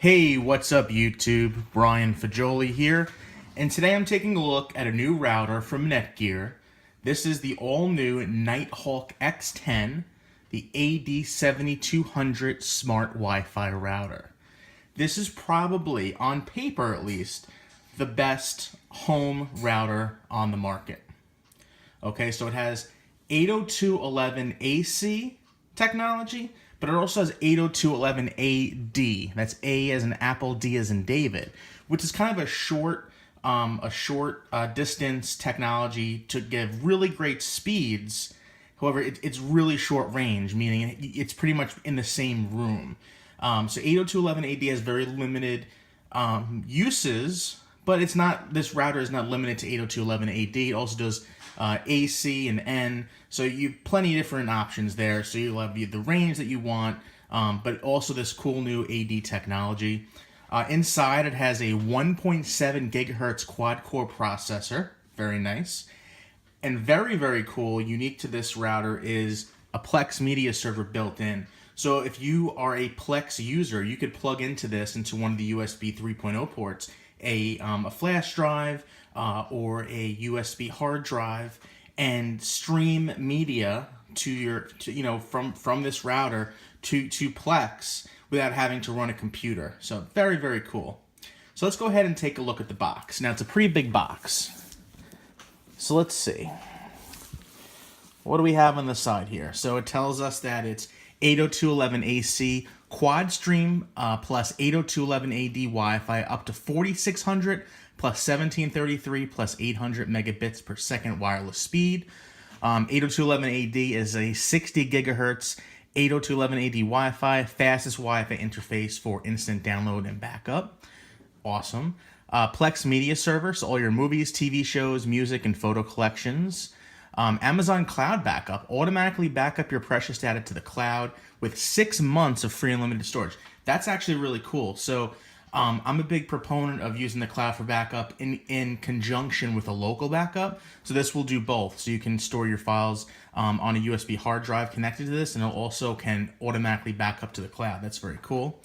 Hey, what's up YouTube? Brian Fajoli here, and today I'm taking a look at a new router from NETGEAR. This is the all-new Nighthawk X10, the AD7200 smart Wi-Fi router. This is probably, on paper at least, the best home router on the market. Okay, so it has 802.11ac technology, but it also has 802.11ad. That's A as in Apple, D as in David, which is kind of a short distance technology to give really great speeds. However, it's really short range, meaning it's pretty much in the same room. So 802.11ad has very limited uses, but it's not. This router is not limited to 802.11ad. It also does AC and N, so you have plenty of different options there. So you'll have the range that you want, but also this cool new AD technology. Inside, it has a 1.7 gigahertz quad-core processor. Very nice. And very, very cool, unique to this router, is a Plex media server built in. So if you are a Plex user, you could plug into one of the USB 3.0 ports, a flash drive or a USB hard drive, and stream media from this router to Plex without having to run a computer. So very, very cool. So let's go ahead and take a look at the box. Now, it's a pretty big box. So let's see. What do we have on the side here? So it tells us that it's 802.11ac quad stream plus 802.11ad Wi-Fi up to 4600 plus 1733 plus 800 megabits per second wireless speed. 802.11ad is a 60 gigahertz 802.11ad Wi-Fi, fastest Wi-Fi interface for instant download and backup. Awesome. Plex media server, so all your movies, TV shows, music, and photo collections. Amazon Cloud Backup, automatically back up your precious data to the cloud with 6 months of free unlimited storage. That's actually really cool. So I'm a big proponent of using the cloud for backup in conjunction with a local backup. So this will do both. So you can store your files on a USB hard drive connected to this, and it also can automatically back up to the cloud. That's very cool.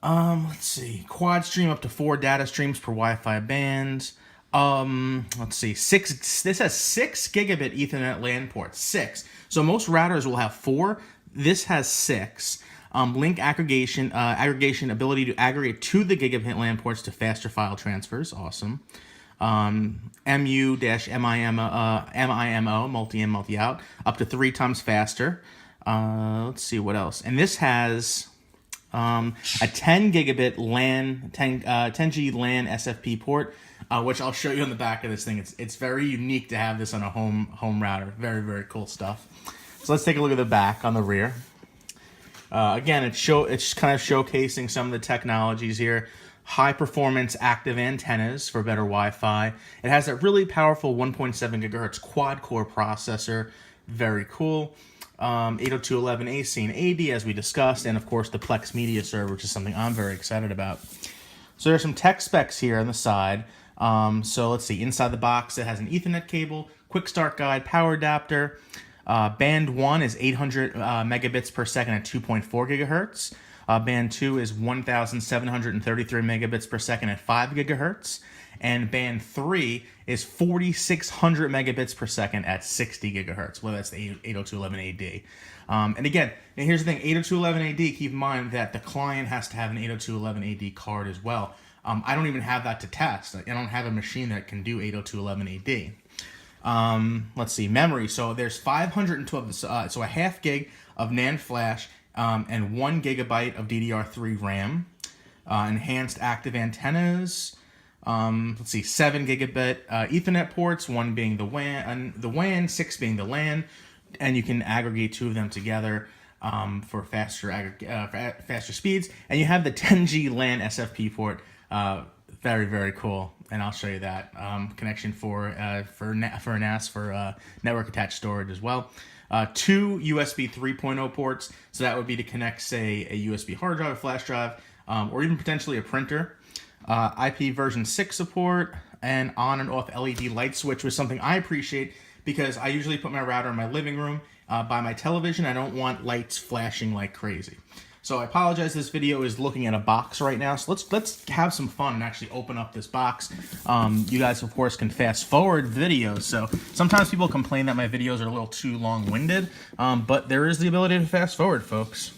Let's see. Quad stream up to 4 data streams per Wi-Fi band. Let's see. This has 6 gigabit Ethernet LAN ports. 6. So most routers will have 4. This has 6. Link aggregation ability to aggregate to the gigabit LAN ports to faster file transfers. Awesome. MU-MIMO, multi-in, multi-out, up to 3 times faster. Let's see what else. And this has a 10 gigabit LAN, 10G LAN SFP port, which I'll show you on the back of this thing. It's very unique to have this on a home router. Very, very cool stuff. So let's take a look at the back on the rear. Again, it's kind of showcasing some of the technologies here. High performance active antennas for better Wi-Fi. It has a really powerful 1.7 gigahertz quad core processor. Very cool. 802.11ac and AD, as we discussed, and of course the Plex media server, which is something I'm very excited about. So there's some tech specs here on the side. So let's see. Inside the box, it has an Ethernet cable, quick start guide, power adapter. Band 1 is 800 megabits per second at 2.4 gigahertz. Band 2 is 1,733 megabits per second at 5 gigahertz. And band 3 is 4,600 megabits per second at 60 gigahertz. Well, that's the 802.11ad. And again, here's the thing. 802.11ad, keep in mind that the client has to have an 802.11ad card as well. I don't even have that to test. I don't have a machine that can do 802.11ad. Let's see, memory. So there's 512, so a half gig of NAND flash and 1 gigabyte of DDR3 RAM. Enhanced active antennas. Let's see, 7 gigabit Ethernet ports, 1 being the WAN, 6 being the LAN, and you can aggregate 2 of them together for faster speeds. And you have the 10G LAN SFP port. Very, very cool, and I'll show you that connection for NAS for network attached storage as well. 2 USB 3.0 ports, so that would be to connect, say, a USB hard drive, a flash drive, or even potentially a printer. IP version 6 support, and on and off LED light switch was something I appreciate because I usually put my router in my living room by my television. I don't want lights flashing like crazy. So I apologize, this video is looking at a box right now, so let's have some fun and actually open up this box. You guys, of course, can fast forward videos, so sometimes people complain that my videos are a little too long-winded, but there is the ability to fast forward, folks.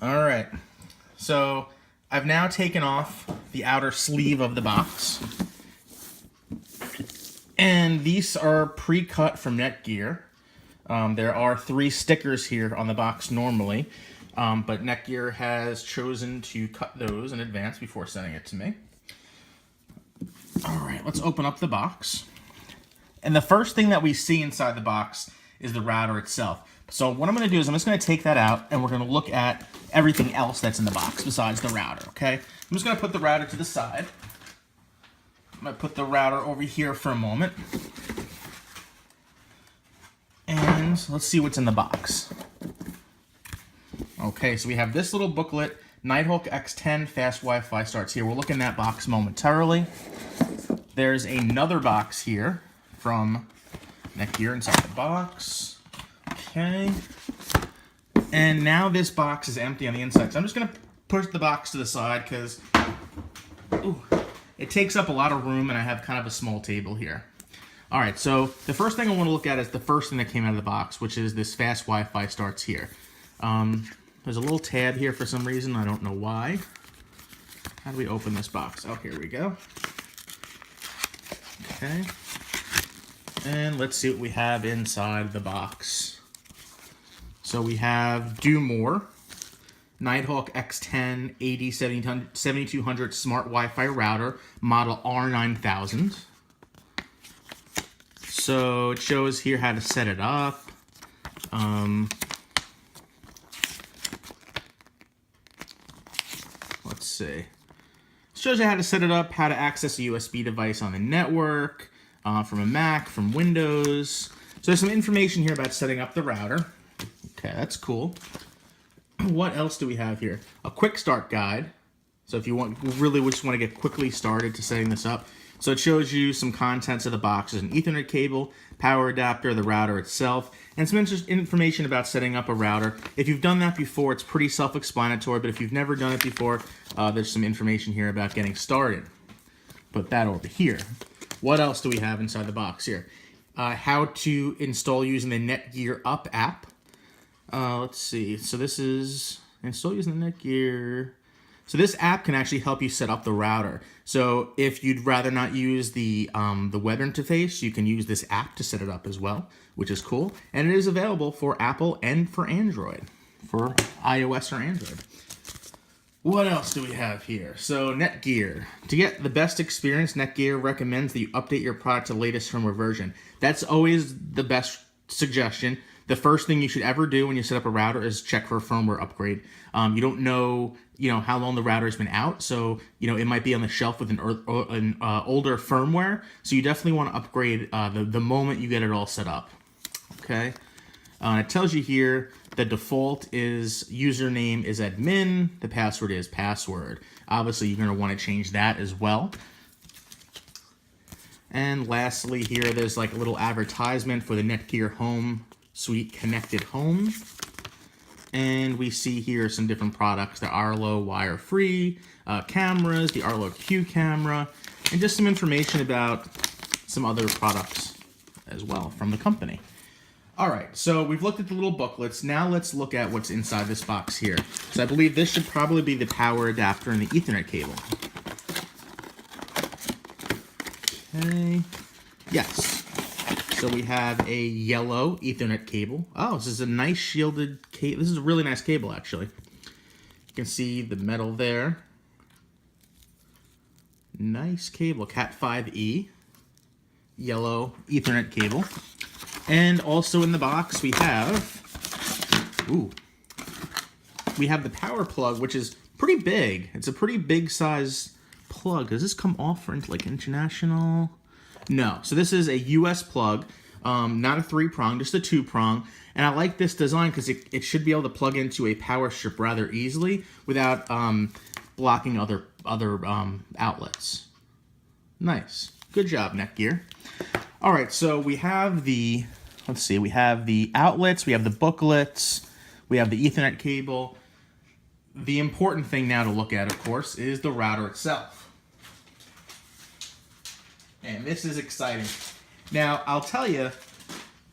All right, so I've now taken off the outer sleeve of the box, and these are pre-cut from NETGEAR. There are 3 stickers here on the box normally, but NETGEAR has chosen to cut those in advance before sending it to me. All right, let's open up the box. And the first thing that we see inside the box is the router itself. So what I'm going to do is I'm just going to take that out, and we're going to look at everything else that's in the box besides the router, okay? I'm just going to put the router to the side. I'm going to put the router over here for a moment. And let's see what's in the box. Okay, so we have this little booklet, Nighthawk X10 Fast Wi-Fi starts here. We'll look in that box momentarily. There's another box here from NETGEAR inside the box. Okay. And now this box is empty on the inside. So I'm just going to push the box to the side because it takes up a lot of room and I have kind of a small table here. All right, so the first thing I want to look at is the first thing that came out of the box, which is this fast Wi-Fi starts here. There's a little tab here for some reason. I don't know why. How do we open this box? Oh, here we go. Okay. And let's see what we have inside the box. So we have Do More, Nighthawk X10 AD7200 Smart Wi-Fi Router, model R9000. So it shows here how to set it up. Let's see. It shows you how to set it up, how to access a USB device on the network, from a Mac, from Windows. So there's some information here about setting up the router. Okay, that's cool. What else do we have here? A quick start guide. So if you really just want to get quickly started to setting this up. So it shows you some contents of the box. There's an Ethernet cable, power adapter, the router itself, and some information about setting up a router. If you've done that before, it's pretty self-explanatory, but if you've never done it before, there's some information here about getting started. Put that over here. What else do we have inside the box here? How to install using the NETGEAR Up app. Let's see. So this is install using the NETGEAR. So this app can actually help you set up the router. So if you'd rather not use the web interface, you can use this app to set it up as well, which is cool. And it is available for Apple and for Android, for iOS or Android. What else do we have here? So NETGEAR. To get the best experience, NETGEAR recommends that you update your product to the latest firmware version. That's always the best suggestion. The first thing you should ever do when you set up a router is check for a firmware upgrade. You don't know, how long the router has been out, so it might be on the shelf with an older firmware. So you definitely want to upgrade the moment you get it all set up. Okay. It tells you here the default is username is admin, the password is password. Obviously, you're going to want to change that as well. And lastly, here there's like a little advertisement for the NETGEAR Home Suite Connected Home. And we see here some different products, the Arlo wire-free cameras, the Arlo Q camera, and just some information about some other products as well from the company. All right, so we've looked at the little booklets. Now let's look at what's inside this box here. So I believe this should probably be the power adapter and the Ethernet cable. Okay, yes. So we have a yellow Ethernet cable. Oh, this is a nice shielded cable. This is a really nice cable, actually. You can see the metal there. Nice cable, Cat 5e. Yellow Ethernet cable. And also in the box we have, we have the power plug, which is pretty big. It's a pretty big size plug. Does this come off for like international? No. So this is a US plug, not a 3-prong, just a 2-prong. And I like this design because it should be able to plug into a power strip rather easily without blocking other outlets. Nice. Good job, NETGEAR. All right, so we have the, we have the outlets, we have the booklets, we have the Ethernet cable. the important thing now to look at, of course, is the router itself. And this is exciting. Now, I'll tell you,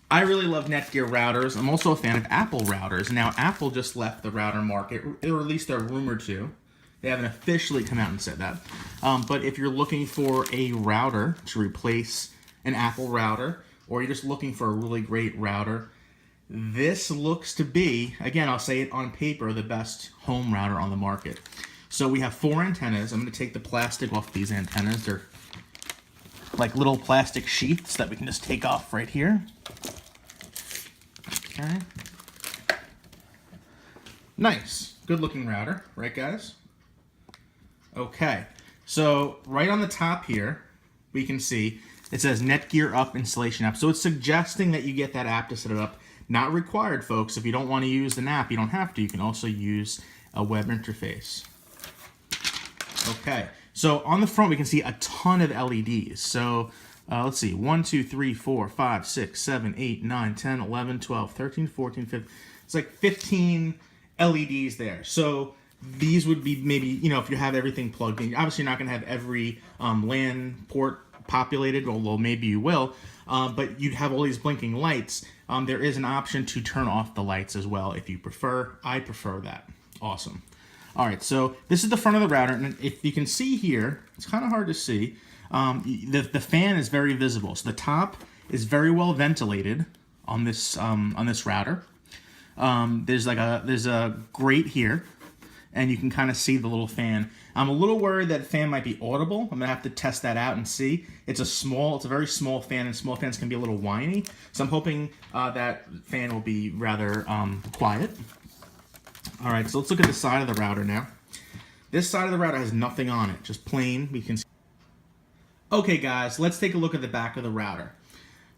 I really love NETGEAR routers. I'm also a fan of Apple routers. Now, Apple just left the router market, or at least they're rumored to. They haven't officially come out and said that. But if you're looking for a router to replace an Apple router, or you're just looking for a really great router, this looks to be, again, I'll say it on paper, the best home router on the market. So we have 4 antennas. I'm going to take the plastic off these antennas. They're like little plastic sheaths that we can just take off right here. Okay. Nice. Good looking router, right guys? Okay. So right on the top here, we can see it says NETGEAR Up Installation App. So it's suggesting that you get that app to set it up. Not required, folks. If you don't want to use an app, you don't have to. You can also use a web interface. Okay. So on the front, we can see a ton of LEDs. So let's see, 1, 2, 3, 4, 5, 6, 7, 8, 9, 10, 11, 12, 13, 14, 15. It's like 15 LEDs there. So these would be maybe, you know, if you have everything plugged in. Obviously, you're not going to have every LAN port populated, although maybe you will. But you'd have all these blinking lights. There is an option to turn off the lights as well if you prefer. I prefer that. Awesome. All right, so this is the front of the router, and if you can see here, it's kind of hard to see. The fan is very visible, so the top is very well ventilated on this router. There's a grate here, and you can kind of see the little fan. I'm a little worried that the fan might be audible. I'm gonna have to test that out and see. It's a very small fan, and small fans can be a little whiny. So I'm hoping that fan will be rather quiet. All right, so let's look at the side of the router now. This side of the router has nothing on it, just plain. We can see. Okay, guys, let's take a look at the back of the router.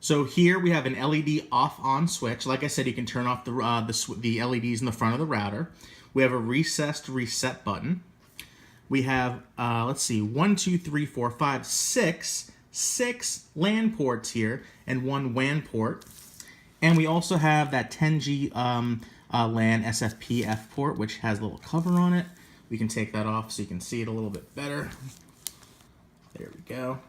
So here we have an LED off-on switch. Like I said, you can turn off the LEDs in the front of the router. We have a recessed reset button. We have, let's see, 1, 2, 3, 4, 5, 6 LAN ports here and 1 WAN port. And we also have that 10G LAN SFP-F port, which has a little cover on it. We can take that off so you can see it a little bit better. There we go.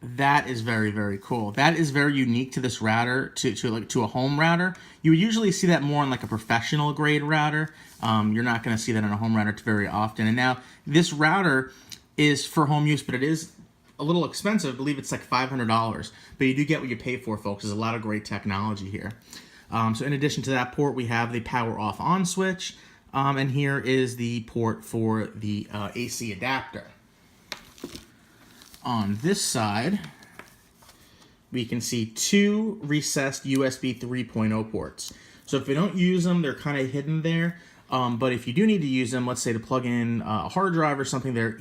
That is very, very cool. That is very unique to this router, to a home router. You would usually see that more on like a professional grade router. You're not going to see that on a home router very often. And now this router is for home use, but it is a little expensive. I believe it's like $500, but you do get what you pay for, folks. There's a lot of great technology here. So in addition to that port, we have the power off on switch, and here is the port for the AC adapter. On this side, we can see 2 recessed USB 3.0 ports. So if you don't use them, they're kind of hidden there. But if you do need to use them, let's say to plug in a hard drive or something, they're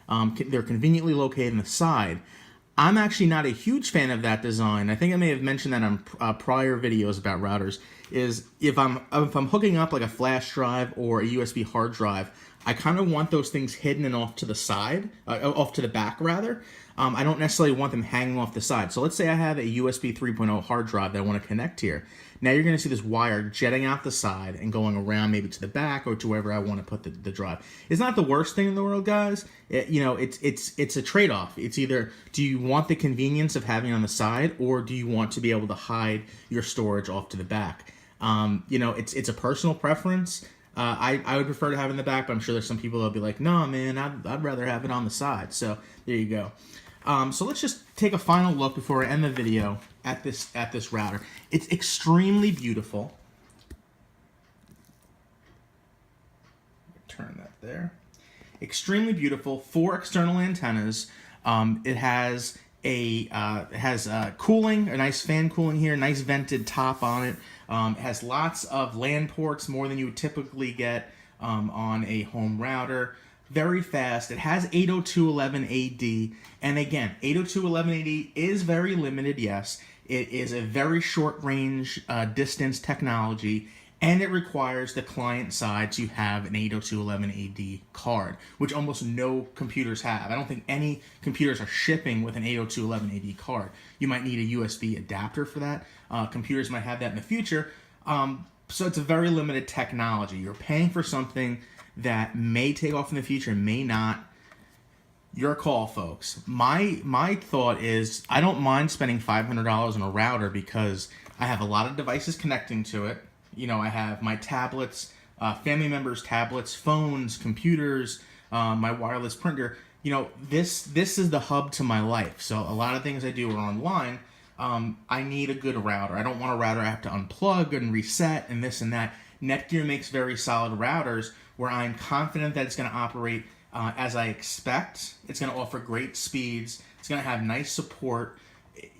conveniently located on the side. I'm actually not a huge fan of that design. I think I may have mentioned that on prior videos about routers. Is if I'm hooking up like a flash drive or a USB hard drive, I kind of want those things hidden and off to the side, off to the back rather. I don't necessarily want them hanging off the side. So let's say I have a USB 3.0 hard drive that I want to connect here. Now you're going to see this wire jetting out the side and going around maybe to the back or to wherever I want to put the drive. It's not the worst thing in the world, guys. It's a trade-off. It's either do you want the convenience of having it on the side, or do you want to be able to hide your storage off to the back? It's a personal preference. I would prefer to have it in the back, but I'm sure there's some people that'll be like, no, man, I'd rather have it on the side. So there you go. So let's just take a final look before I end the video at this router. It's extremely beautiful. Turn that there. Extremely beautiful. 4 external antennas. It has cooling, a nice fan cooling here, nice vented top on it. It has lots of LAN ports, more than you would typically get on a home router. Very fast. It has 802.11ad, and again, 802.11ad is very limited, yes. It is a very short range distance technology, and it requires the client side to have an 802.11ad card, which almost no computers have. I don't think any computers are shipping with an 802.11ad card. You might need a USB adapter for that. Computers might have that in the future. So it's a very limited technology. You're paying for something that may take off in the future, may not. Your call, folks. My thought is I don't mind spending $500 on a router because I have a lot of devices connecting to it. You know, I have my tablets, family members' tablets, phones, computers, my wireless printer. You know, this is the hub to my life. So a lot of things I do are online. I need a good router. I don't want a router I have to unplug and reset and this and that. NETGEAR makes very solid routers where I'm confident that it's going to operate as I expect. It's going to offer great speeds. It's going to have nice support.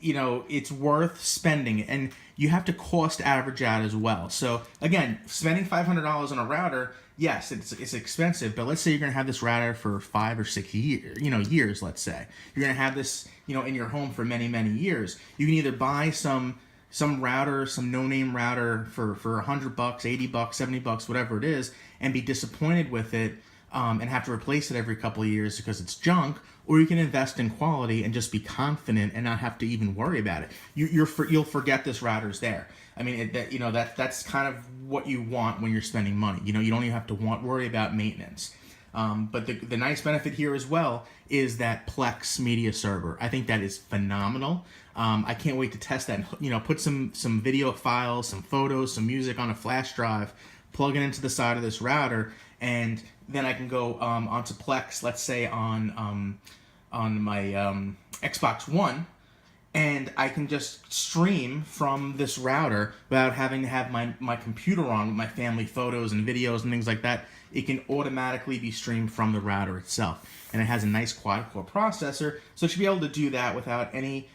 You know, it's worth spending, and you have to cost average out as well. So again, spending $500 on a router, yes, it's expensive, but let's say you're going to have this router for 5 or 6 years, let's say. You're going to have this, in your home for many, many years. You can either buy some router, some no-name router for $100, $80, $70, whatever it is, and be disappointed with it, and have to replace it every couple of years because it's junk, or you can invest in quality and just be confident and not have to even worry about it. You'll forget this router's there. I mean, that's kind of what you want when you're spending money. You don't even have to worry about maintenance. But the nice benefit here as well is that Plex media server. I think that is phenomenal. I can't wait to test that. Put some video files, some photos, some music on a flash drive, plug it into the side of this router, and then I can go onto Plex, let's say on my Xbox One, and I can just stream from this router without having to have my computer on with my family photos and videos and things like that. It can automatically be streamed from the router itself. And it has a nice quad-core processor, so it should be able to do that without any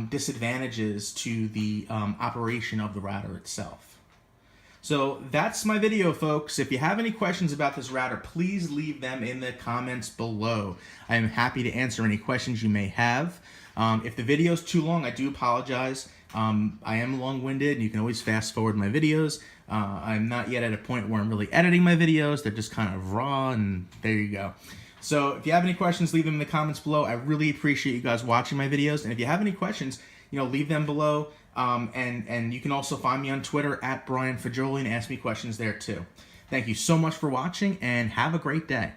disadvantages to the operation of the router itself. So that's my video, folks. If you have any questions about this router, please leave them in the comments below. I am happy to answer any questions you may have. If the video is too long, I do apologize. I am long-winded, and you can always fast forward my videos. I'm not yet at a point where I'm really editing my videos. They're just kind of raw, and there you go. So if you have any questions, leave them in the comments below. I really appreciate you guys watching my videos, and if you have any questions, leave them below. And you can also find me on Twitter @BrianFagioli and ask me questions there too. Thank you so much for watching, and have a great day.